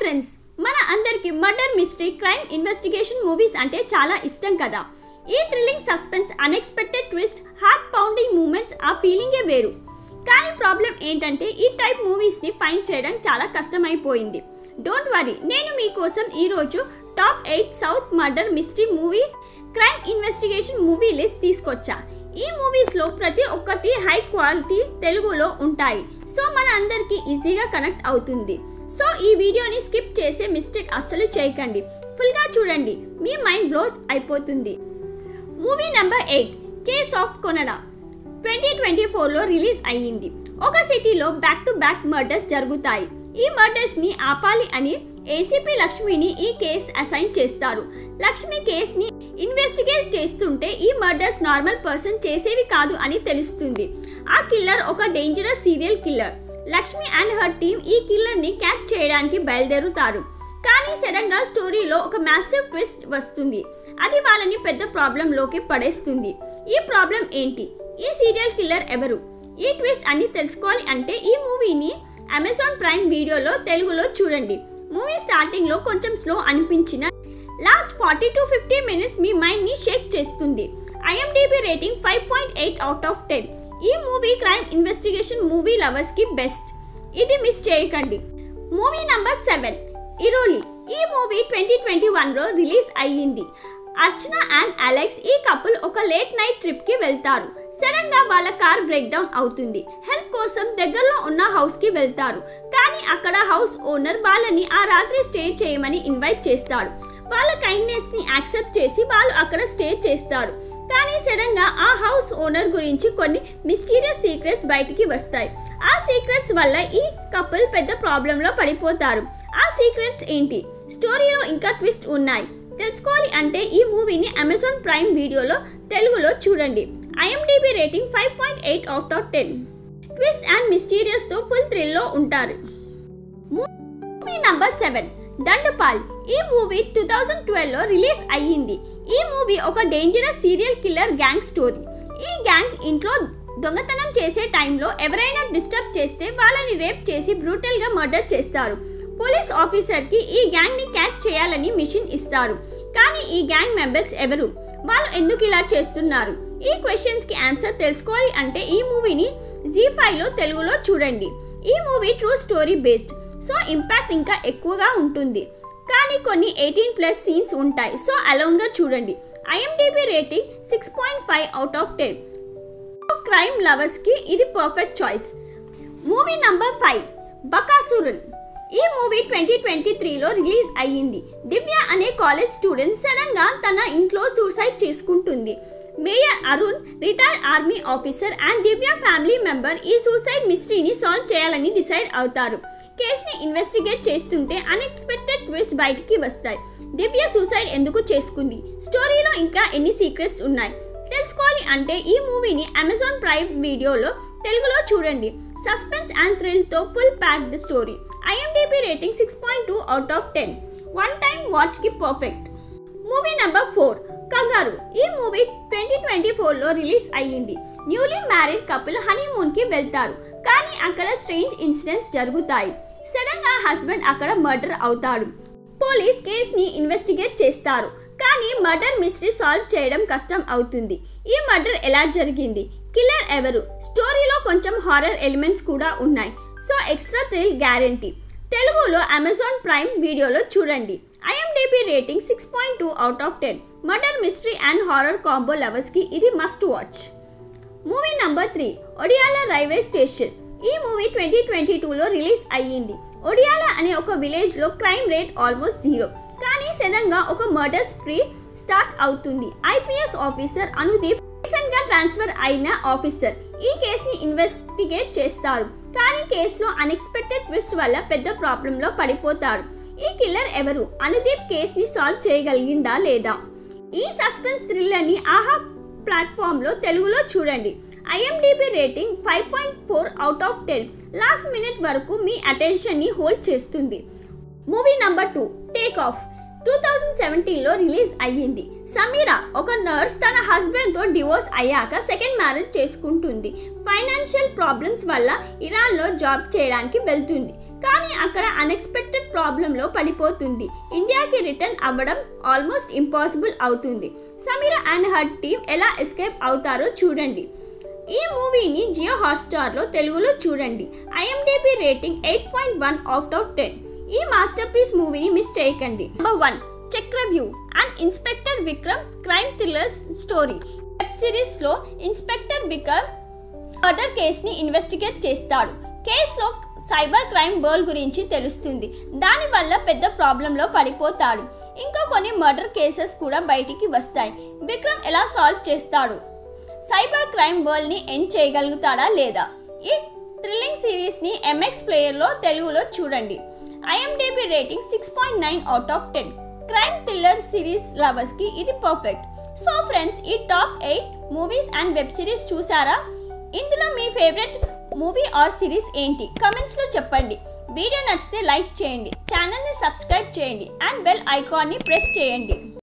Friends, మన అందరికి murder mystery crime investigation movies అంటే చాలా ఇష్టం కదా. ఈ thrilling suspense unexpected twist heart pounding moments ఆ ఫీలింగే వేరు. కానీ ప్రాబ్లం ఏంటంటే ఈ టైప్ మూవీస్ని ఫైండ్ చేయడం చాలా కష్టమైపోయింది. డోంట్ వరీ, నేను మీకోసం ఈరోజు top 8 south murder mystery movie crime investigation movie list తీసుకొచ్చా. ఈ మూవీస్లో ప్రతి ఒక్కటి హై క్వాలిటీ తెలుగులో ఉంటాయి. సో మన అందరికీ ఈజీగా కనెక్ట్ అవుతుంది. సో ఈ వీడియోని స్కిప్ చేసే మిస్టేక్ అస్సలు చేయకండి. ఫుల్గా చూడండి, మీ మైండ్ బ్లో అయిపోతుంది. Movie number 8 case of Kondana 2024లో రిలీజ్ అయ్యింది. ఒక సిటీలో బ్యాక్ టు బ్యాక్ మర్డర్స్ జరుగుతాయి. ఈ మర్డర్స్ ని ఆపాలి అని ఏసీపీ లక్ష్మిని ఈ కేస్ అసైన్ చేస్తారు. లక్ష్మి కేసుని ఇన్వెస్టిగేట్ చేస్తుంటే ఈ మర్డర్స్ నార్మల్ పర్సన్ చేసేవి కాదు అని తెలుస్తుంది. ఆ కిల్లర్ ఒక dangerous serial killer. Lakshmi and her team ఈ కిల్లర్ ని క్యాచ్ చేయడానికి బయలుదేరుతారు. కానీ సడన్ గా స్టోరీలో ఒక మ్యాసివ్ ట్విస్ట్ వస్తుంది. అది వాళ్ళని పెద్ద ప్రాబ్లం లోకి పడేస్తుంది. ఈ ప్రాబ్లం ఏంటి? ఈ సీరియల్ కిల్లర్ ఎవరు? ఈ ట్విస్ట్ అన్ని తెలుసుకోవాలి అంటే ఈ మూవీని అమెజాన్ ప్రైమ్ వీడియోలో తెలుగులో చూడండి. మూవీ స్టార్టింగ్ లో కొంచెం స్లో అనిపించిన last 40 to 50 minutes me mind ని షేక్ చేస్తుంది. IMDb rating 5.8 out of 10. ఈ movie crime investigation movie lovers కి బెస్ట్. ఇది మిస్ చేయకండి. Movie number 7 ఇరోలి. ఈ మూవీ 2021లో రిలీజ్ అయ్యింది. అర్చన అండ్ అలెక్స్ ఈ కపుల్ ఒక లేట్ నైట్ ట్రిప్ కి వెళ్తారు. సడన్ గా వాళ్ళ కార్ బ్రేక్ డౌన్ అవుతుంది. హెల్ప్ కోసం దగ్గరలో ఉన్న హౌస్ కి వెళ్తారు. కానీ అక్కడ హౌస్ ఓనర్ వాళ్ళని ఆ రాత్రి స్టే చేయమని ఇన్వైట్ చేస్తాడు. వాళ్ళ కైండ్నెస్ ని యాక్సెప్ట్ చేసి వాళ్ళు అక్కడ స్టే చేస్తారు. కానీ సడన్ గా ఆ హౌస్ ఓనర్ గురించి కొన్ని మిస్టీరియస్ సీక్రెట్స్ బయటికి వస్తాయి. ఆ సీక్రెట్స్ వల్ల ఈ కపుల్ పెద్ద ప్రాబ్లం లో పడిపోతారు. ఆ సీక్రెట్స్ ఏంటి? స్టోరీలో ఇంకా ట్విస్ట్ ఉన్నాయి. తెలుసుకోవాలి అంటే ఈ మూవీని అమెజాన్ ప్రైమ్ వీడియోలో తెలుగులో చూడండి. IMDb rating 5.8 out of 10. Twist and mysterious తో ఫుల్ థ్రిల్ లో ఉంటారు. Movie number 7 దండపాల్. ఈ మూవీ 2012లో రిలీజ్ అయ్యింది. ఈ మూవీ ఒక dangerous serial killer gang story. ఈ గ్యాంగ్ ఇంట్లో దొంగతనం చేసే టైంలో ఎవరైనా డిస్టర్బ్ చేస్తే వాళ్ళని రేప్ చేసి బ్రూటల్ గా మర్డర్ చేస్తారు. పోలీస్ ఆఫీసర్ కి ఈ గ్యాంగ్ ని క్యాచ్ చేయాలని మిషన్ ఇస్తారు. కానీ ఈ గ్యాంగ్ మెంబర్స్ ఎవరు? వాళ్ళు ఎందుకు ఇలా చేస్తున్నారు? ఈ క్వశ్చన్స్ కి ఆన్సర్ తెలుసుకోవాలి అంటే ఈ మూవీని జీ5లో తెలుగులో చూడండి. ఈ movie true story based, so impact ఇంకా ఎక్కువగా ఉంటుంది. కానీ కొన్ని 18+ సీన్స్ ఉంటాయి. సో అలౌన్ గా చూడండి. IMDb rating 6.5 out of 10. Crime lovers కి ఇది పర్ఫెక్ట్ చాయిస్. Movie number 5 బకాసురన్. ఈ మూవీ 2023లో రిలీజ్ అయ్యింది. దివ్య అనే కాలేజ్ స్టూడెంట్ సడన్ గా తన ఇంట్లో సూసైడ్ చేసుకుంటుంది. Mayor Arun, retired army officer and Divya family member ఈ సూసైడ్ మిస్టరీని సాల్వ్ చేయాలని డిసైడ్ అవుతారు. కేసుని ఇన్వెస్టిగేట్ చేస్తుంటే అన్ఎక్స్పెక్టెడ్ ట్విస్ట్ బయటికి వస్తాయి. దివ్య సూసైడ్ ఎందుకు చేసుకుంది? స్టోరీలో ఇంకా ఎన్ని సీక్రెట్స్ ఉన్నాయి? తెలుసుకోవాలి అంటే ఈ మూవీని అమెజాన్ ప్రైమ్ వీడియోలో తెలుగులో చూడండి. సస్పెన్స్ అండ్ థ్రిల్ తో full packed story. IMDb rating 6.2 out of 10. One time watch కి పర్ఫెక్ట్. మూవీ నంబర్ 4 కంగారు. ఈ మూవీ 2024లో రిలీజ్ అయ్యింది. న్యూలీ మ్యారీడ్ కపుల్ హనీమూన్ కి వెళ్తారు. కానీ అక్కడ స్ట్రేంజ్ ఇన్సిడెంట్స్ జరుగుతాయి. సడన్ గా హస్బెండ్ అక్కడ మర్డర్ అవుతాడు. పోలీస్ కేసుని ఇన్వెస్టిగేట్ చేస్తారు. కానీ మర్డర్ మిస్టరీ సాల్వ్ చేయడం కష్టం అవుతుంది. ఈ మర్డర్ ఎలా జరిగింది? కిల్లర్ ఎవరు? స్టోరీలో కొంచెం హారర్ ఎలిమెంట్స్ కూడా ఉన్నాయి. So extra thrill guarantee. తెలుగులో అమెజాన్ ప్రైమ్ వీడియోలో చూడండి. IMDb rating 6.2 out of 10. Murder mystery and horror combo lovers కి ఇది must watch. Movie number 3 Odela railway station. ఈ మూవీ 2022లో రిలీజ్ అయ్యింది. ఒడియాలా అనే ఒక విలేజ్ లో క్రైమ్ రేట్ ఆల్మోస్ట్ 0. కానీ సడన్ గా ఒక మర్డర్ స్ప్రీ స్టార్ట్ అవుతుంది. ఐపీఎస్ ఆఫీసర్ అనుదీప్ రీసెంట్ గా ట్రాన్స్ఫర్ అయిన ఆఫీసర్ ఈ కేసుని ఇన్వెస్టిగేట్ చేస్తారు. కానీ కేసులో అన్ఎక్స్పెక్టెడ్ ట్విస్ట్ వల్ల పెద్ద ప్రాబ్లం లో పడిపోతారు. ఈ కిల్లర్ ఎవరు? అనుదీప్ కేసుని సాల్వ్ చేయగలిగిందా లేదా? ఈ సస్పెన్స్ థ్రిల్లర్ ని ఆహా ప్లాట్ఫామ్ లో తెలుగులో చూడండి. IMDb rating 5.4 out of 10. Last minute వరకు మీ అటెన్షన్ ని హోల్డ్ చేస్తుంది. Movie number 2 take off. 2017లో రిలీజ్ అయ్యింది. సమీరా ఒక నర్స్ తన హస్బెండ్ తో డివోర్స్ అయ్యాక సెకండ్ మ్యారేజ్ చేసుకుంటుంది. ఫైనాన్షియల్ ప్రాబ్లమ్స్ వల్ల ఇరాన్ లో జాబ్ చేయడానికి వెళ్తుంది. కానీ అక్కడ అన్ఎక్స్పెక్టెడ్ ప్రాబ్లంలో పడిపోతుంది. ఇండియాకి రిటర్న్ అవ్వడం ఆల్మోస్ట్ ఇంపాసిబుల్ అవుతుంది. సమీరా అండ్ హర్ టీమ్ ఎలా ఎస్కేప్ అవుతారో చూడండి. ఈ మూవీని జియో హాట్స్టార్లో తెలుగులో చూడండి. IMDb rating 8.1 out of 10. ఈ మాస్టర్ పీస్ మూవీని మిస్ చేయకండి. Number 1 Chakravyuh and inspector Vikram crime thriller story. Web సిరీస్లో ఇన్స్పెక్టర్ విక్రమ్ మర్డర్ కేసుని ఇన్వెస్టిగేట్ చేస్తాడు. కేసులో సైబర్ క్రైమ్ వరల్డ్ గురించి తెలుస్తుంది. దానివల్ల పెద్ద ప్రాబ్లంలో పడిపోతాడు. ఇంకా కొన్ని మర్డర్ కేసెస్ కూడా బయటికి వస్తాయి. విక్రమ్ ఎలా సాల్వ్ చేస్తాడు? సైబర్ క్రైమ్ వరల్డ్ని ఎండ్ చేయగలుగుతాడా లేదా? ఈ థ్రిల్లింగ్ సిరీస్ని MX ప్లేయర్లో తెలుగులో చూడండి. IMDb rating 6.9 out of 10. Crime thriller series లవర్స్కి ఇది పర్ఫెక్ట్. సో ఫ్రెండ్స్, ఈ top 8 movies and web series చూసారా? ఇందులో మీ ఫేవరెట్ మూవీ ఆర్ సిరీస్ ఏంటి? కమెంట్స్లో చెప్పండి. వీడియో నచ్చితే లైక్ చేయండి, ఛానల్ని సబ్స్క్రైబ్ చేయండి అండ్ బెల్ ఐకాన్ని ప్రెస్ చేయండి.